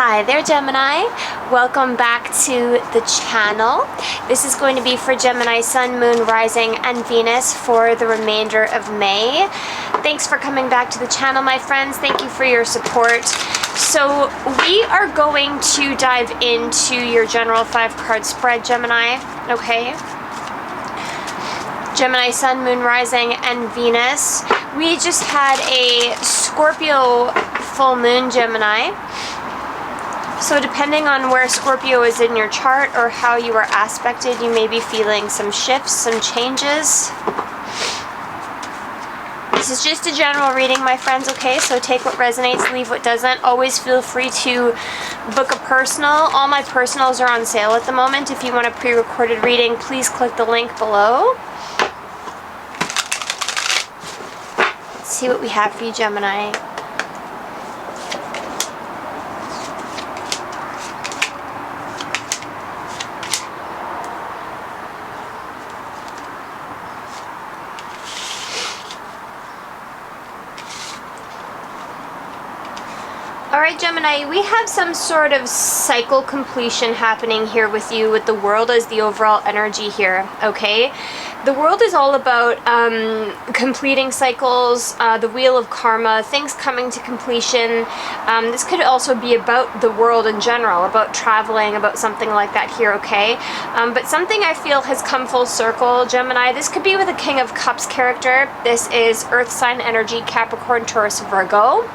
Hi there, Gemini. Welcome back to the channel. This is going to be for Gemini Sun, Moon, Rising, and Venus for the remainder of May. Thanks for coming back to the channel, my friends. Thank you for your support. So we are going to dive into your general 5-card spread, Gemini, okay? Gemini Sun, Moon, Rising, and Venus. We just had a Scorpio full moon, Gemini. So depending on where Scorpio is in your chart or how you are aspected, you may be feeling some shifts, some changes. This is just a general reading, my friends, okay? So take what resonates, leave what doesn't. Always feel free to book a personal. All my personals are on sale at the moment. If you want a pre-recorded reading, please click the link below. Let's see what we have for you, Gemini. Alright, Gemini, we have some sort of cycle completion happening here with you, with the world as the overall energy here, okay? The world is all about completing cycles, the wheel of karma, things coming to completion. This could also be about the world in general, about traveling, about something like that here, okay? But something I feel has come full circle, Gemini. This could be with a King of Cups character. This is Earth sign energy, Capricorn, Taurus, Virgo.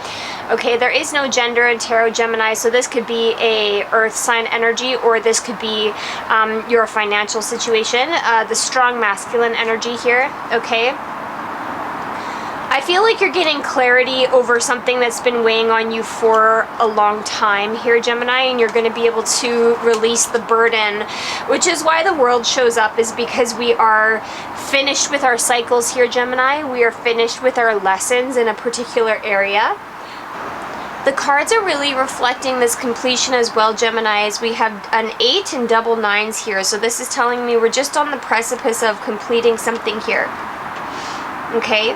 Okay, there is no gender in Tarot, Gemini, so this could be a Earth sign energy, or this could be your financial situation, the strong masculine energy here, okay? I feel like you're getting clarity over something that's been weighing on you for a long time here, Gemini, and you're going to be able to release the burden, which is why the world shows up, is because we are finished with our cycles here, Gemini. We are finished with our lessons in a particular area. The cards are really reflecting this completion as well, Gemini, as we have an 8 and double 9s here. So this is telling me we're just on the precipice of completing something here. Okay?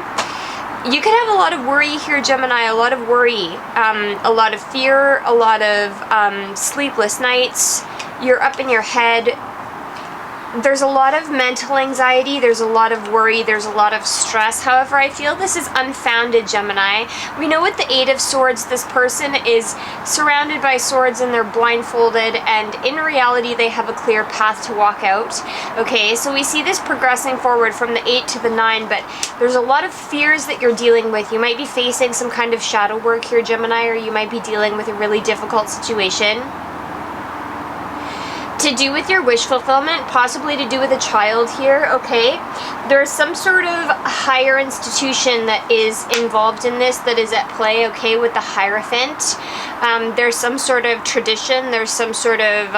You can have a lot of worry here, Gemini, a lot of worry, a lot of fear, a lot of sleepless nights. You're up in your head. There's a lot of mental anxiety, there's a lot of worry, there's a lot of stress. However, I feel this is unfounded, Gemini. We know with the 8 of Swords, this person is surrounded by swords and they're blindfolded, and in reality, they have a clear path to walk out. Okay, so we see this progressing forward from the 8 to the 9, but there's a lot of fears that you're dealing with. You might be facing some kind of shadow work here, Gemini, or you might be dealing with a really difficult situation. To do with your wish fulfillment, possibly to do with a child here, okay? There's some sort of higher institution that is involved in this, that is at play, okay, with the Hierophant. There's some sort of tradition, there's some sort of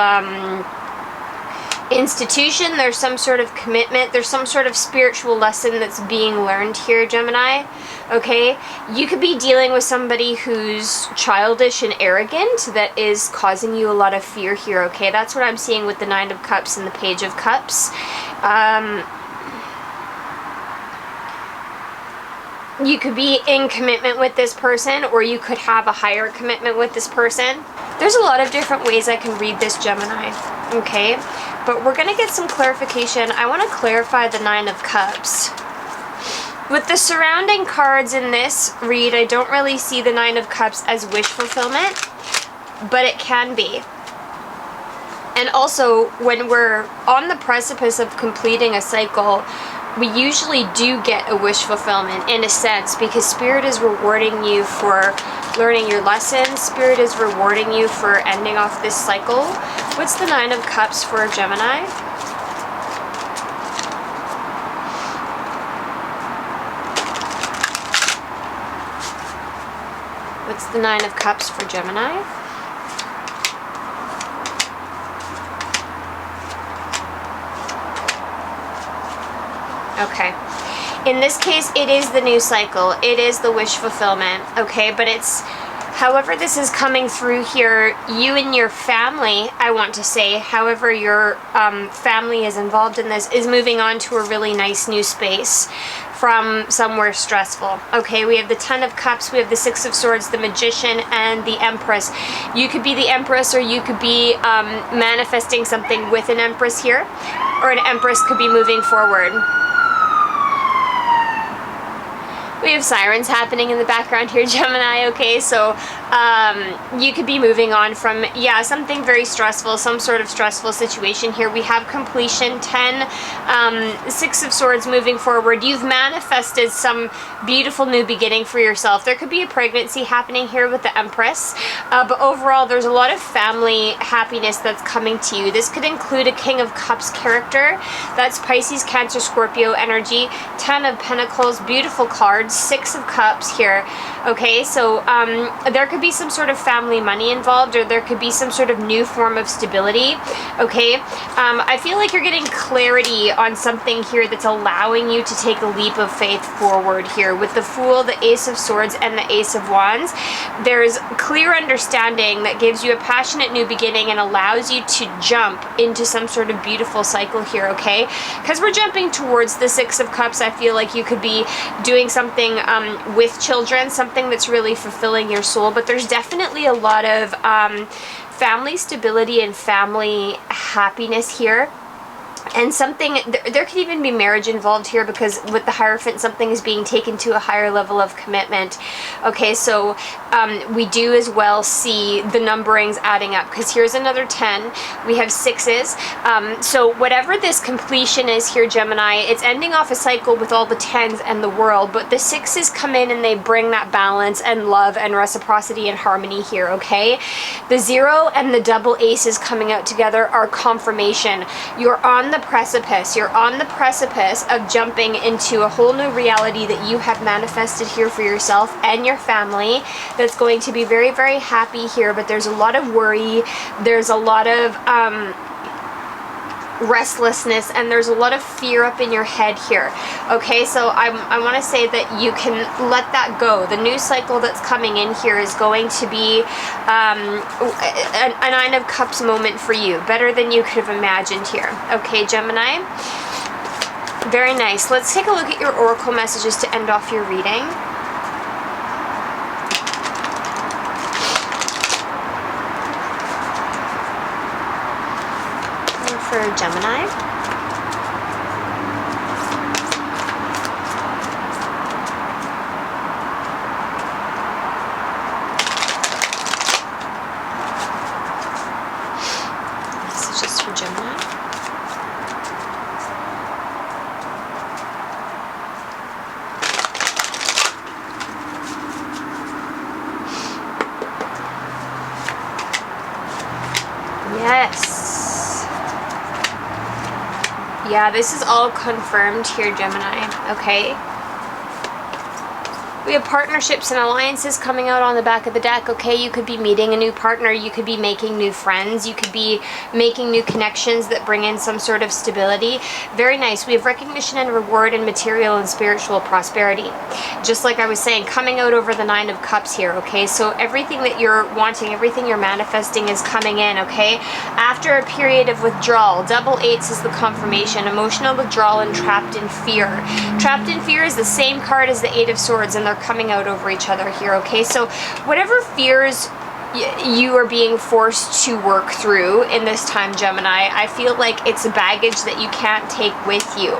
institution, there's some sort of commitment, there's some sort of spiritual lesson that's being learned here, Gemini, okay? You could be dealing with somebody who's childish and arrogant that is causing you a lot of fear here, okay? That's what I'm seeing with the 9 of Cups and the Page of Cups. You could be in commitment with this person, or you could have a higher commitment with this person. There's a lot of different ways I can read this, Gemini, okay? But we're going to get some clarification. I want to clarify the 9 of Cups. With the surrounding cards in this read, I don't really see the 9 of Cups as wish fulfillment, but it can be. And also, when we're on the precipice of completing a cycle, we usually do get a wish fulfillment in a sense, because Spirit is rewarding you for learning your lessons. Spirit is rewarding you for ending off this cycle. What's the 9 of Cups for Gemini? What's the 9 of Cups for Gemini? Okay. In this case, it is the new cycle. It is the wish fulfillment, okay? But it's, however this is coming through here, you and your family, I want to say, however your family is involved in this, is moving on to a really nice new space. from somewhere stressful. Okay, we have the Ten of Cups, we have the Six of Swords, the Magician, and the Empress. You could be the Empress, or you could be manifesting something with an Empress here, or an Empress could be moving forward. We have sirens happening in the background here, Gemini, okay? So you could be moving on from, yeah, something very stressful, some sort of stressful situation here. We have completion, 10, Six of Swords moving forward. You've manifested some beautiful new beginning for yourself. There could be a pregnancy happening here with the Empress, but overall there's a lot of family happiness that's coming to you. This could include a King of Cups character. That's Pisces, Cancer, Scorpio energy. 10 of Pentacles, beautiful cards. Six of Cups here. Okay, so there could be some sort of family money involved, or there could be some sort of new form of stability. Okay, I feel like you're getting clarity on something here that's allowing you to take a leap of faith forward here. With the Fool, the Ace of Swords, and the Ace of Wands, there's clear understanding that gives you a passionate new beginning and allows you to jump into some sort of beautiful cycle here. Okay, because we're jumping towards the Six of Cups, I feel like you could be doing something with children, something that's really fulfilling your soul, but there's definitely a lot of family stability and family happiness here. And something, there could even be marriage involved here, because with the Hierophant, something is being taken to a higher level of commitment. Okay, so we do as well see the numberings adding up, because here's another 10. We have sixes. So whatever this completion is here, Gemini, it's ending off a cycle with all the 10s and the World, but the sixes come in and they bring that balance and love and reciprocity and harmony here, okay? The 0 and the double aces coming out together are confirmation. You're on the precipice. You're on the precipice of jumping into a whole new reality that you have manifested here for yourself and your family that's going to be very, very happy here, but there's a lot of worry, there's a lot of restlessness, and there's a lot of fear up in your head here. Okay, so I want to say that you can let that go. The new cycle that's coming in here is going to be a Nine of Cups moment for you, better than you could have imagined here. Okay, Gemini, very nice. Let's take a look at your oracle messages to end off your reading. For Gemini. This is just for Gemini. Yes. Yeah, this is all confirmed here, Gemini, okay? We have partnerships and alliances coming out on the back of the deck, okay? You could be meeting a new partner, you could be making new friends, you could be making new connections that bring in some sort of stability. Very nice. We have recognition and reward and material and spiritual prosperity. Just like I was saying, coming out over the Nine of Cups here, okay? So everything that you're wanting, everything you're manifesting is coming in, okay? After a period of withdrawal, double eights is the confirmation, emotional withdrawal and trapped in fear. Trapped in fear is the same card as the Eight of Swords, and they're coming out over each other here, okay? So whatever fears you are being forced to work through in this time, Gemini, I feel like it's a baggage that you can't take with you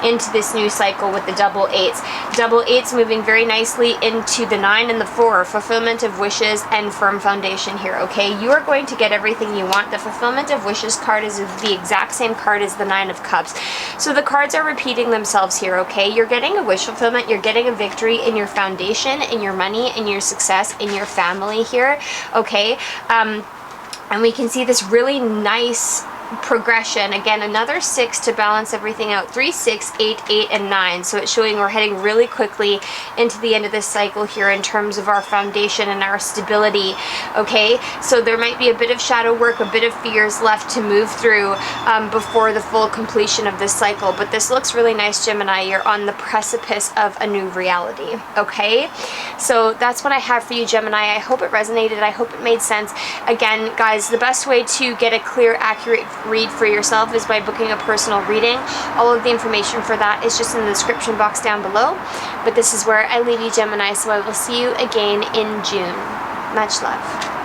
into this new cycle with the double eights. Double eights moving very nicely into the 9 and the 4, fulfillment of wishes and firm foundation here, okay? You are going to get everything you want. The fulfillment of wishes card is the exact same card as the 9 of Cups. So the cards are repeating themselves here, okay? You're getting a wish fulfillment, you're getting a victory in your foundation, in your money, in your success, in your family here, okay? And we can see this really nice progression. Again, another 6 to balance everything out. 3, 6, 8, 8, and 9. So it's showing we're heading really quickly into the end of this cycle here in terms of our foundation and our stability. Okay, so there might be a bit of shadow work, a bit of fears left to move through before the full completion of this cycle. But this looks really nice, Gemini. You're on the precipice of a new reality. Okay, so that's what I have for you, Gemini. I hope it resonated. I hope it made sense. Again, guys, the best way to get a clear, accurate read for yourself is by booking a personal reading. All of the information for that is just in the description box down below. But this is where I leave you, Gemini, so I will see you again in June. Much love.